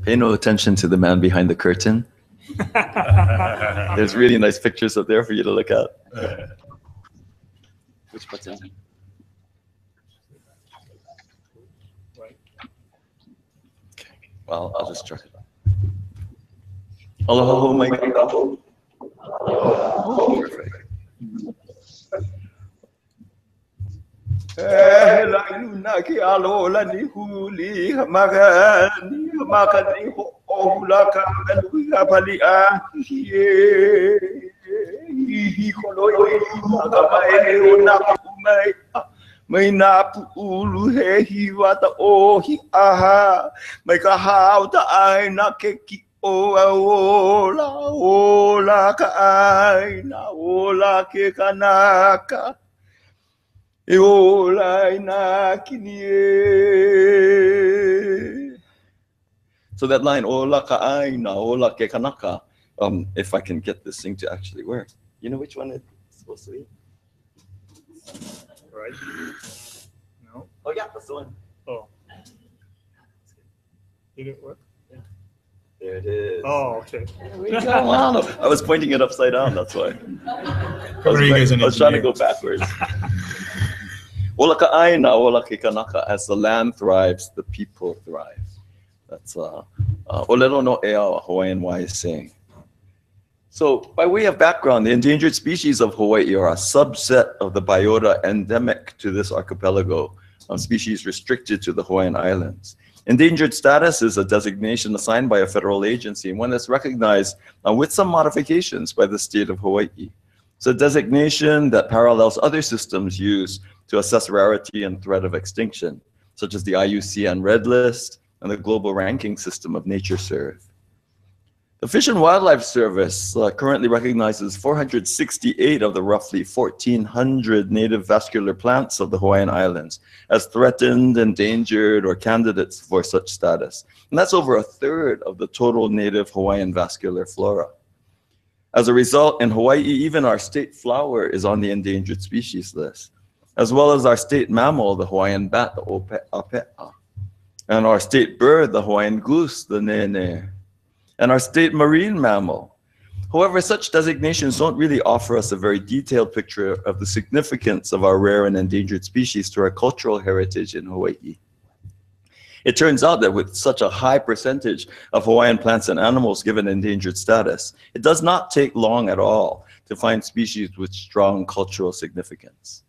Pay no attention to the man behind the curtain. There's really nice pictures up there for you to look at. Which button? Okay. Well, I'll just try it. Oh my God. Oh, perfect. May napuulu he hiwata o hi aha may kahau ta ai na keki o ola ka ai na ola ke kanaka e ola na kinie. So that line ola ka ai na ola ke kanaka, if I can get this thing to actually work. You know which one it's supposed to be? Right? No? Oh yeah, that's the one. Oh. Did it work? Yeah. There it is. Oh, okay. I was pointing it upside down, that's why. I was trying to go backwards. Ola ka ai na ola ke kanaka. As the land thrives, the people thrive. That's Olelo no ea, a Hawaiian wise saying. So, by way of background, the endangered species of Hawaii are a subset of the biota endemic to this archipelago, species restricted to the Hawaiian Islands. Endangered status is a designation assigned by a federal agency and one that's recognized with some modifications by the state of Hawaii. It's a designation that parallels other systems used to assess rarity and threat of extinction, such as the IUCN Red List and the global ranking system of NatureServe. The Fish and Wildlife Service currently recognizes 468 of the roughly 1,400 native vascular plants of the Hawaiian Islands as threatened, endangered, or candidates for such status. And that's over a third of the total native Hawaiian vascular flora. As a result, in Hawaii, even our state flower is on the endangered species list, as well as our state mammal, the Hawaiian bat, the ope'a, and our state bird, the Hawaiian goose, the nene, and our state marine mammal. However, such designations don't really offer us a very detailed picture of the significance of our rare and endangered species to our cultural heritage in Hawaii. It turns out that with such a high percentage of Hawaiian plants and animals given endangered status, it does not take long at all to find species with strong cultural significance.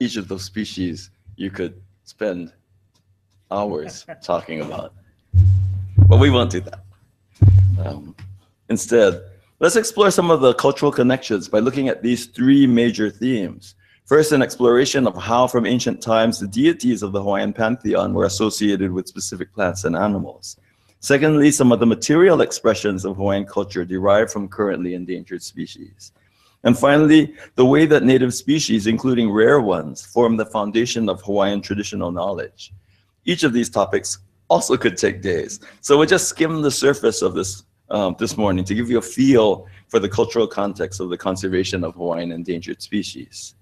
Each of those species you could spend hours talking about, but we won't do that. Instead, let's explore some of the cultural connections by looking at these three major themes. First, an exploration of how from ancient times the deities of the Hawaiian pantheon were associated with specific plants and animals. Secondly, some of the material expressions of Hawaiian culture derived from currently endangered species. And finally, the way that native species, including rare ones, form the foundation of Hawaiian traditional knowledge. Each of these topics also could take days. So we'll just skim the surface of this this morning to give you a feel for the cultural context of the conservation of Hawaiian endangered species.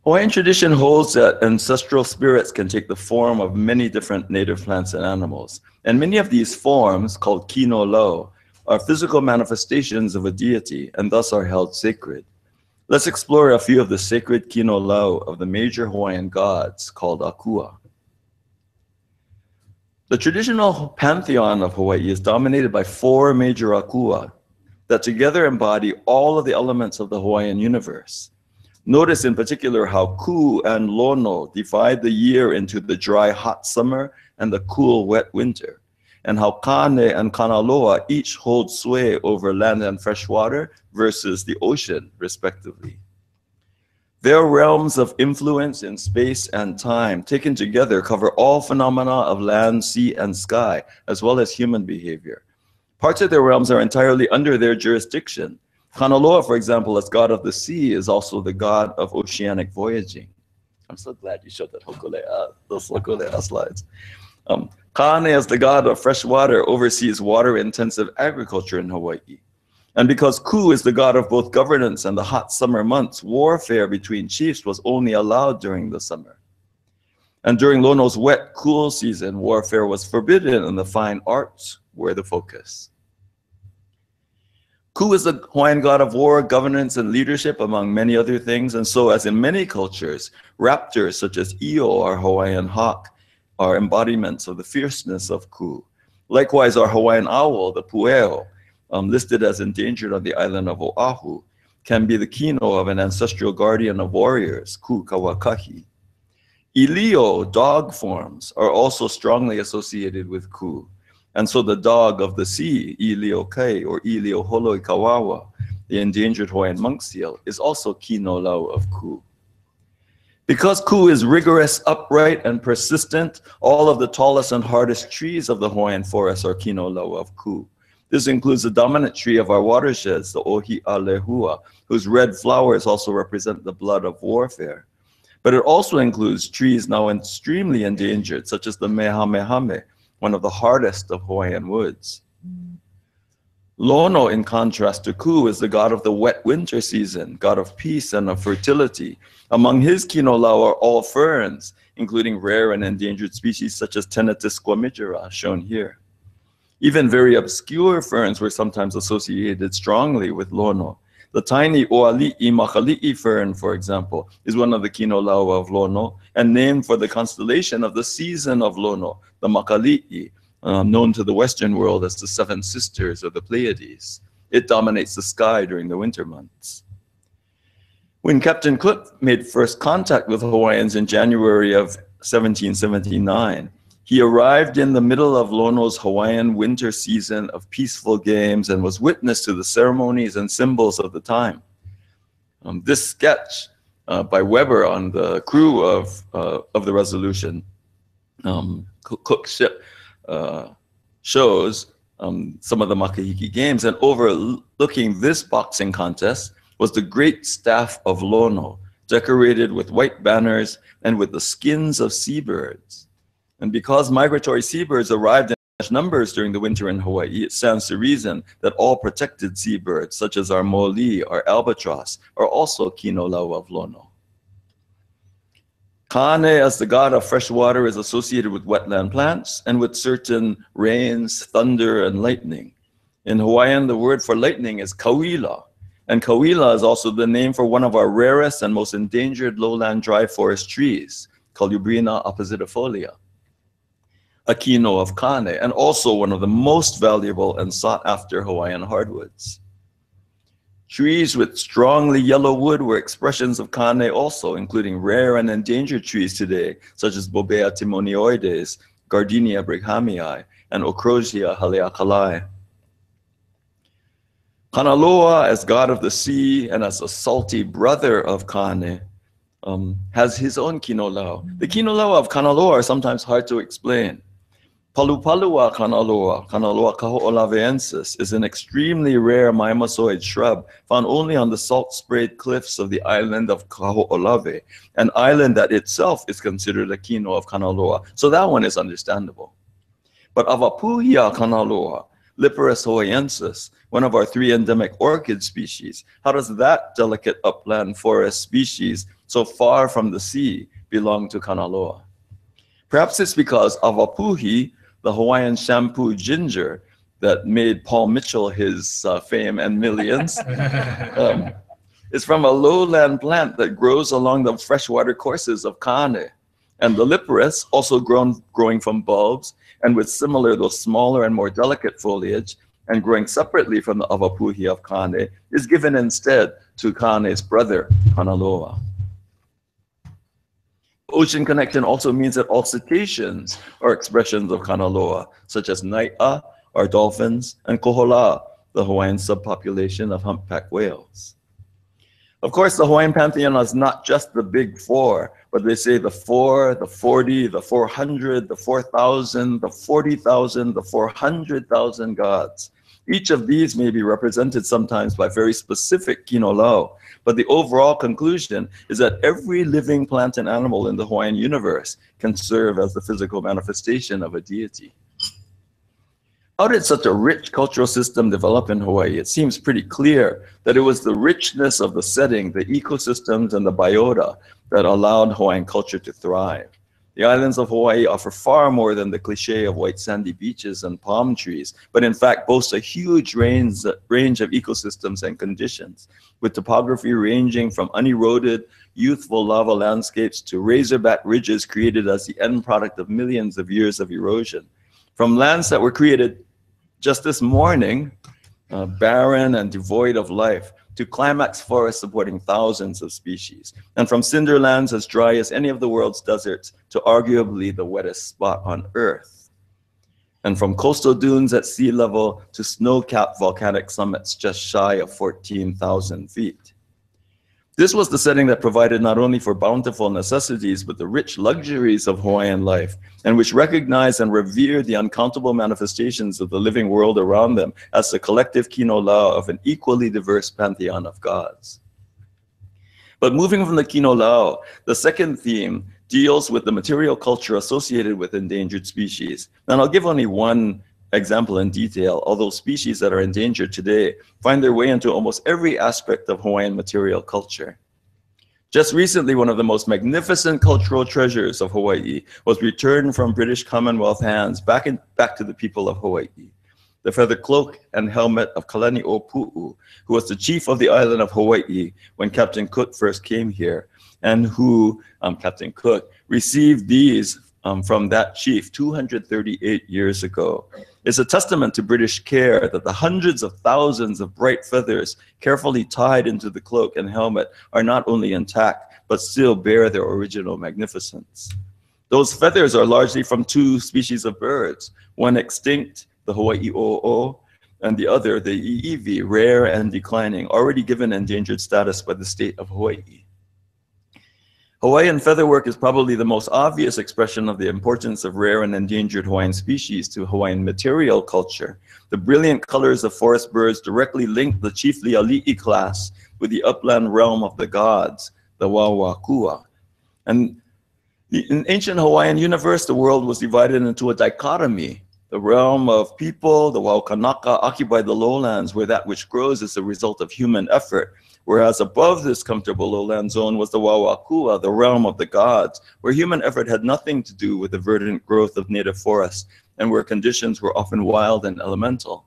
Hawaiian tradition holds that ancestral spirits can take the form of many different native plants and animals. And many of these forms, called kino lo, are physical manifestations of a deity and thus are held sacred. Let's explore a few of the sacred kino lo of the major Hawaiian gods called Akua. The traditional pantheon of Hawaii is dominated by four major Akua that together embody all of the elements of the Hawaiian universe. Notice in particular how Ku and Lono divide the year into the dry, hot summer and the cool, wet winter, and how Kane and Kanaloa each hold sway over land and fresh water versus the ocean, respectively. Their realms of influence in space and time, taken together, cover all phenomena of land, sea, and sky, as well as human behavior. Parts of their realms are entirely under their jurisdiction. Kanaloa, for example, as god of the sea, is also the god of oceanic voyaging. I'm so glad you showed that hokulea, those hokulea slides. Kane, as the god of fresh water, oversees water-intensive agriculture in Hawaii. And because Ku is the god of both governance and the hot summer months, warfare between chiefs was only allowed during the summer. And during Lono's wet, cool season, warfare was forbidden and the fine arts were the focus. Ku is the Hawaiian god of war, governance, and leadership, among many other things. And so, as in many cultures, raptors such as Io, our Hawaiian hawk, are embodiments of the fierceness of Ku. Likewise, our Hawaiian owl, the pueo, listed as endangered on the island of Oahu, can be the kino of an ancestral guardian of warriors, Ku Kawakahi. Ilio, dog forms, are also strongly associated with Ku. And so the dog of the sea, Ilio Kai or Ilio Holoi Kawawa, the endangered Hawaiian monk seal, is also kino lau of Ku. Because Ku is rigorous, upright, and persistent, all of the tallest and hardest trees of the Hawaiian forest are kino lau of Ku. This includes the dominant tree of our watersheds, the Ohi Alehua, whose red flowers also represent the blood of warfare. But it also includes trees now extremely endangered, such as the Mehamehame, one of the hardest of Hawaiian woods. Lono, in contrast to Ku, is the god of the wet winter season, god of peace and of fertility. Among his kino lau are all ferns, including rare and endangered species such as Tenatus squamigera, shown here. Even very obscure ferns were sometimes associated strongly with Lono. The tiny Oali'i Makali'i fern, for example, is one of the kino lau of Lono and named for the constellation of the season of Lono, the Makali'i, known to the Western world as the Seven Sisters or the Pleiades. It dominates the sky during the winter months. When Captain Cook made first contact with Hawaiians in January of 1779, he arrived in the middle of Lono's Hawaiian winter season of peaceful games and was witness to the ceremonies and symbols of the time. This sketch by Weber on the crew of the Resolution, Cook's ship, shows some of the Makahiki games, and overlooking this boxing contest was the great staff of Lono, decorated with white banners and with the skins of seabirds. And because migratory seabirds arrived in large numbers during the winter in Hawaii, it stands to reason that all protected seabirds, such as our moli, our albatross, are also kino lau of Lono. Kane, as the god of fresh water, is associated with wetland plants and with certain rains, thunder, and lightning. In Hawaiian, the word for lightning is kauila, and kauila is also the name for one of our rarest and most endangered lowland dry forest trees, Colubrina oppositifolia, a kino of Kane, and also one of the most valuable and sought-after Hawaiian hardwoods. Trees with strongly yellow wood were expressions of Kane also, including rare and endangered trees today, such as Bobea timonioides, Gardenia brighamii, and Ocrosia haleakalai. Kanaloa, as god of the sea and as a salty brother of Kane, has his own kino lau. The kino lau of Kanaloa are sometimes hard to explain. Palupalua Kanaloa, Kanaloa kaho'olaveensis, is an extremely rare mimosoid shrub found only on the salt-sprayed cliffs of the island of Kaho'olave, an island that itself is considered a kino of Kanaloa, so that one is understandable. But Avapuhia Kanaloa, Liparis hawaiiensis, one of our 3 endemic orchid species, how does that delicate upland forest species so far from the sea belong to Kanaloa? Perhaps it's because Avapuhi, the Hawaiian shampoo ginger that made Paul Mitchell his fame and millions, is from a lowland plant that grows along the freshwater courses of Kane. And the Liparis, also growing from bulbs, and with similar though smaller and more delicate foliage, and growing separately from the Avapuhi of Kane, is given instead to Kane's brother, Kanaloa. Ocean connection also means that all cetaceans are expressions of Kanaloa, such as Nai'a, our dolphins, and Kohola, the Hawaiian subpopulation of humpback whales. Of course, the Hawaiian pantheon is not just the big 4, but they say the 4, the 40, the 400, the 4,000, the 40,000, the 400,000 gods. Each of these may be represented sometimes by very specific kino lau, but the overall conclusion is that every living plant and animal in the Hawaiian universe can serve as the physical manifestation of a deity. How did such a rich cultural system develop in Hawaii? It seems pretty clear that it was the richness of the setting, the ecosystems, and the biota that allowed Hawaiian culture to thrive. The islands of Hawaii offer far more than the cliche of white sandy beaches and palm trees, but in fact boast a huge range of ecosystems and conditions, with topography ranging from uneroded, youthful lava landscapes to razorback ridges created as the end product of millions of years of erosion. From lands that were created just this morning, barren and devoid of life, to climax forests supporting thousands of species, and from cinderlands as dry as any of the world's deserts to arguably the wettest spot on Earth, and from coastal dunes at sea level to snow-capped volcanic summits just shy of 14,000 feet. This was the setting that provided not only for bountiful necessities, but the rich luxuries of Hawaiian life, and which recognized and revered the uncountable manifestations of the living world around them as the collective kino lau of an equally diverse pantheon of gods. But moving from the kino lau, the second theme deals with the material culture associated with endangered species. And I'll give only one example in detail, although species that are endangered today find their way into almost every aspect of Hawaiian material culture. Just recently, one of the most magnificent cultural treasures of Hawaii was returned from British Commonwealth hands back to the people of Hawaii. The feather cloak and helmet of Kalani o Pu'u, who was the chief of the island of Hawaii when Captain Cook first came here, and who, Captain Cook, received these from that chief 238 years ago. It's a testament to British care that the hundreds of thousands of bright feathers carefully tied into the cloak and helmet are not only intact, but still bear their original magnificence. Those feathers are largely from two species of birds, one extinct, the Hawaii o'o, and the other, the i'iwi, rare and declining, already given endangered status by the state of Hawaii. Hawaiian featherwork is probably the most obvious expression of the importance of rare and endangered Hawaiian species to Hawaiian material culture. The brilliant colors of forest birds directly link the chiefly ali'i class with the upland realm of the gods, the wawakua. And in ancient Hawaiian universe, the world was divided into a dichotomy. The realm of people, the waukanaka, occupied the lowlands where that which grows is the result of human effort. Whereas above this comfortable lowland zone was the Wawakua, the realm of the gods, where human effort had nothing to do with the verdant growth of native forests, and where conditions were often wild and elemental.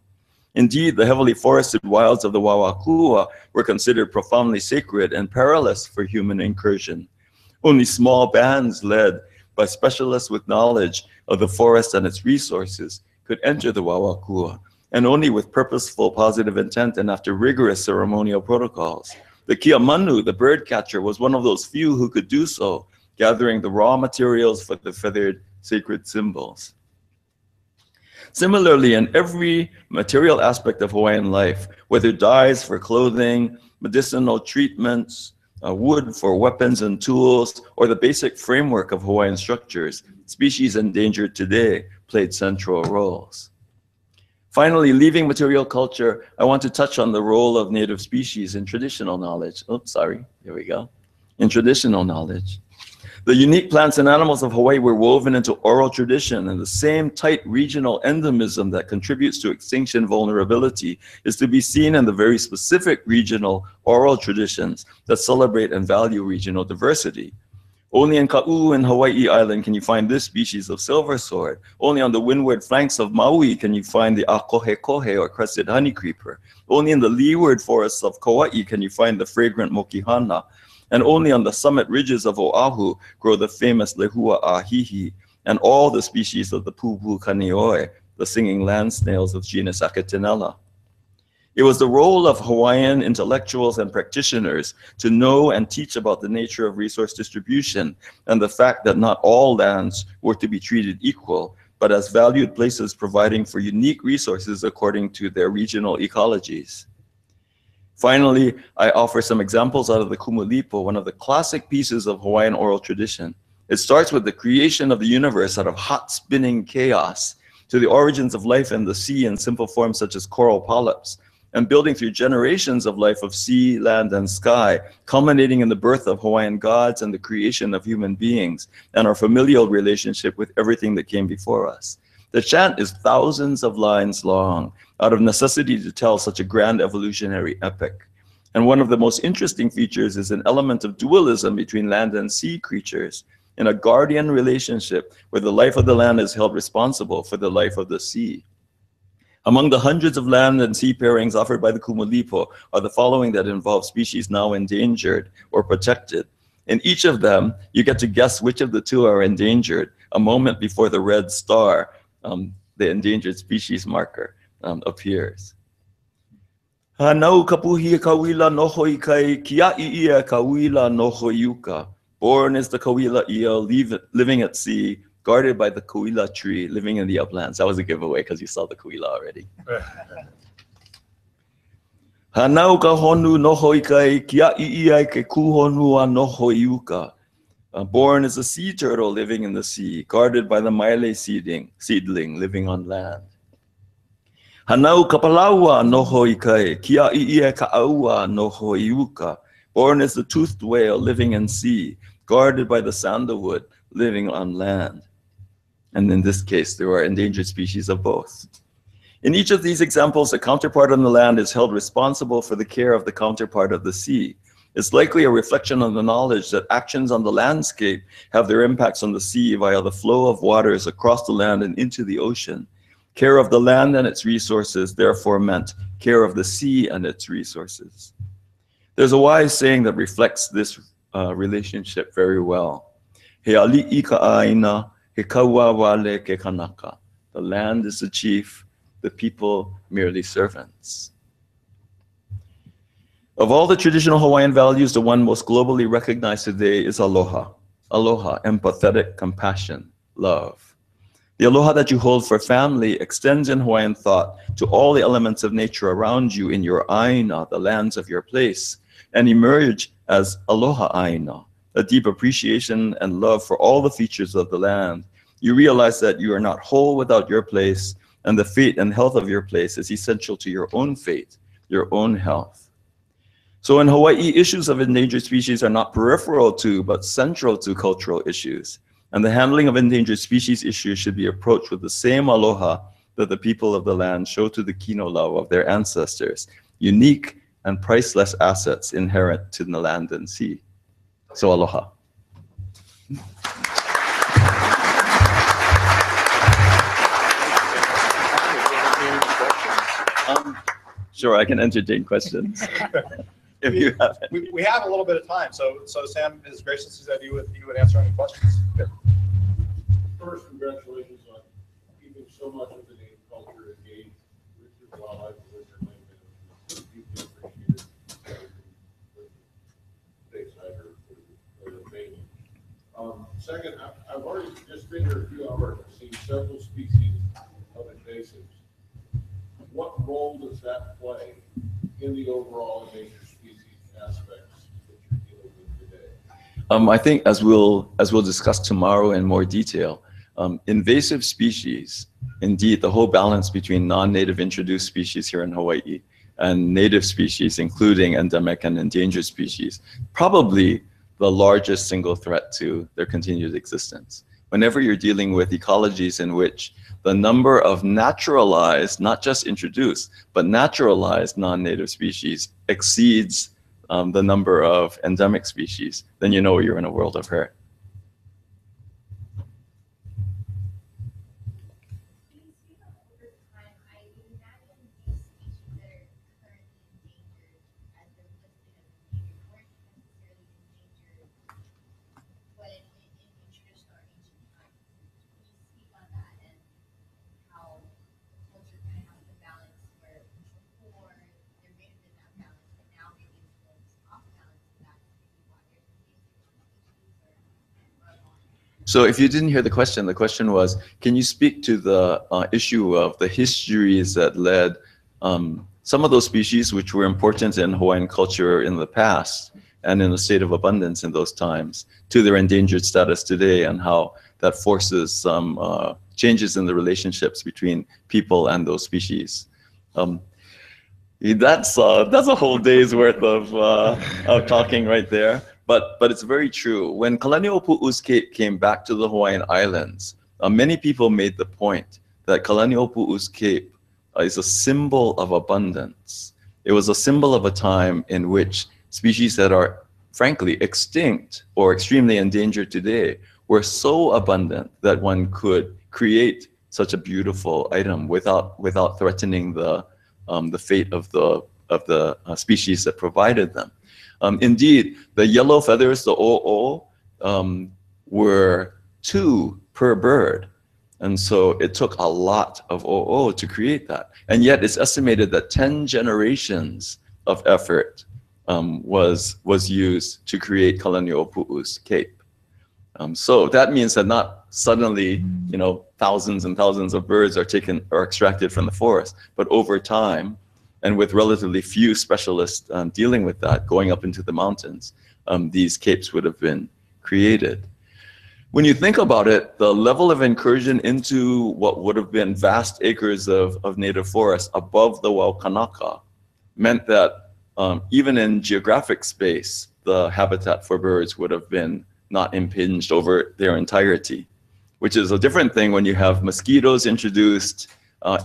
Indeed, the heavily forested wilds of the Wawakua were considered profoundly sacred and perilous for human incursion. Only small bands led by specialists with knowledge of the forest and its resources could enter the Wawakua, and only with purposeful positive intent and after rigorous ceremonial protocols. The Kiamanu, the bird catcher, was one of those few who could do so, gathering the raw materials for the feathered sacred symbols. Similarly, in every material aspect of Hawaiian life, whether dyes for clothing, medicinal treatments, wood for weapons and tools, or the basic framework of Hawaiian structures, species endangered today played central roles. Finally, leaving material culture, I want to touch on the role of native species in traditional knowledge. Oops, sorry, here we go. In traditional knowledge. The unique plants and animals of Hawaii were woven into oral tradition, and the same tight regional endemism that contributes to extinction vulnerability is to be seen in the very specific regional oral traditions that celebrate and value regional diversity. Only in Ka'u in Hawaii Island can you find this species of silver sword. Only on the windward flanks of Maui can you find the akohekohe or crested honeycreeper. Only in the leeward forests of Kauai can you find the fragrant mokihana. And only on the summit ridges of Oahu grow the famous lehua ahihi and all the species of the pupu kaneoe, the singing land snails of genus Acatinella. It was the role of Hawaiian intellectuals and practitioners to know and teach about the nature of resource distribution and the fact that not all lands were to be treated equal, but as valued places providing for unique resources according to their regional ecologies. Finally, I offer some examples out of the Kumulipo, one of the classic pieces of Hawaiian oral tradition. It starts with the creation of the universe out of hot spinning chaos. to the origins of life in the sea in simple forms such as coral polyps, and building through generations of life of sea, land, and sky, culminating in the birth of Hawaiian gods and the creation of human beings, and our familial relationship with everything that came before us. The chant is thousands of lines long, out of necessity to tell such a grand evolutionary epic. And one of the most interesting features is an element of dualism between land and sea creatures, in a guardian relationship where the life of the land is held responsible for the life of the sea. Among the hundreds of land and sea pairings offered by the Kumulipo are the following that involve species now endangered or protected. In each of them, you get to guess which of the two are endangered a moment before the red star, the endangered species marker, appears. Hanau kapuhi kawila noho ikai, kia'i ia kawila noho yuka. Born is the kawila eel, living at sea, guarded by the kawila tree, living in the uplands. That was a giveaway because you saw the kawila already. Hanau ka honu noho ikai, kia'i ia ke kuhonua noho yuka. Born is a sea turtle living in the sea, guarded by the maile seedling living on land. Hanau kapalaua noho ikai, kia'i ia ka aua noho yuka. Born is the toothed whale living in sea, guarded by the sandalwood living on land. And in this case, there are endangered species of both. In each of these examples, the counterpart on the land is held responsible for the care of the counterpart of the sea. It's likely a reflection on the knowledge that actions on the landscape have their impacts on the sea via the flow of waters across the land and into the ocean. Care of the land and its resources therefore meant care of the sea and its resources. There's a wise saying that reflects this relationship very well. He ali'i ka'aina, he kaua wale ke kanaka. The land is the chief, the people merely servants. Of all the traditional Hawaiian values, the one most globally recognized today is aloha. Aloha, empathetic compassion, love. The aloha that you hold for family extends in Hawaiian thought to all the elements of nature around you in your aina, the lands of your place, and emerge as aloha aina, a deep appreciation and love for all the features of the land. You realize that you are not whole without your place, and the fate and health of your place is essential to your own fate, your own health. So in Hawaii, issues of endangered species are not peripheral to, but central to cultural issues. And the handling of endangered species issues should be approached with the same aloha that the people of the land show to the kino love of their ancestors, unique and priceless assets inherent to the land and sea. So aloha. Sure, I can entertain questions. If you have any. We have a little bit of time, so Sam is gracious to that you would answer any questions. First, congratulations on keeping so much of the native culture engaged with your wildlife and with your land management. Deeply appreciated stateside or the mainland. Second, I've already just been here a few hours and seen several species of invasives. What role does that play in the overall endangered species aspects that you're dealing with today? I think as we'll discuss tomorrow in more detail, invasive species, indeed the whole balance between non-native introduced species here in Hawaii and native species, including endemic and endangered species, probably the largest single threat to their continued existence. Whenever you're dealing with ecologies in which the number of naturalized, not just introduced, but naturalized non-native species exceeds the number of endemic species, then you know you're in a world of hurt. So if you didn't hear the question was, can you speak to the issue of the histories that led some of those species which were important in Hawaiian culture in the past and in a state of abundance in those times to their endangered status today, and how that forces some changes in the relationships between people and those species. That's a whole day's worth of talking right there. But it's very true. When Kalani'opu'u's Cape came back to the Hawaiian Islands, many people made the point that Kalani'opu'u's Cape is a symbol of abundance. It was a symbol of a time in which species that are frankly extinct or extremely endangered today were so abundant that one could create such a beautiful item without threatening the fate of the species that provided them. Indeed, the yellow feathers, the o'o, were 2 per bird. And so it took a lot of o'o to create that. And yet it's estimated that 10 generations of effort was used to create Kalani'opu'u's Cape. So that means that not suddenly, thousands and thousands of birds are extracted from the forest, but over time, and with relatively few specialists dealing with that, going up into the mountains, these capes would have been created. When you think about it, the level of incursion into what would have been vast acres of native forest above the Waukanaka meant that even in geographic space, the habitat for birds would have been not impinged over their entirety, which is a different thing when you have mosquitoes introduced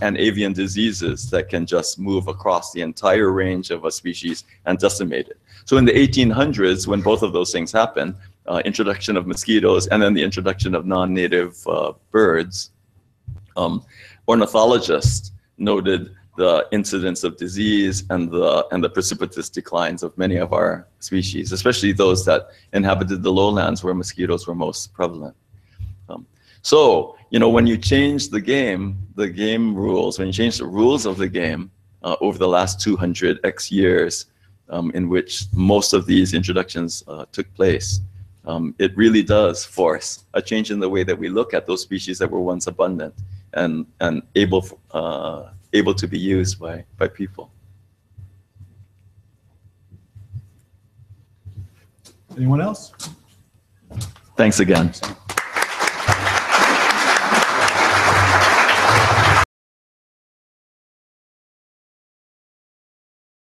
and avian diseases that can just move across the entire range of a species and decimate it. So in the 1800s, when both of those things happened, introduction of mosquitoes and then the introduction of non-native birds, ornithologists noted the incidence of disease and the precipitous declines of many of our species, especially those that inhabited the lowlands where mosquitoes were most prevalent. So, when you change the game rules, when you change the rules of the game over the last 200x years in which most of these introductions took place, it really does force a change in the way that we look at those species that were once abundant and able to be used by people. Anyone else? Thanks again.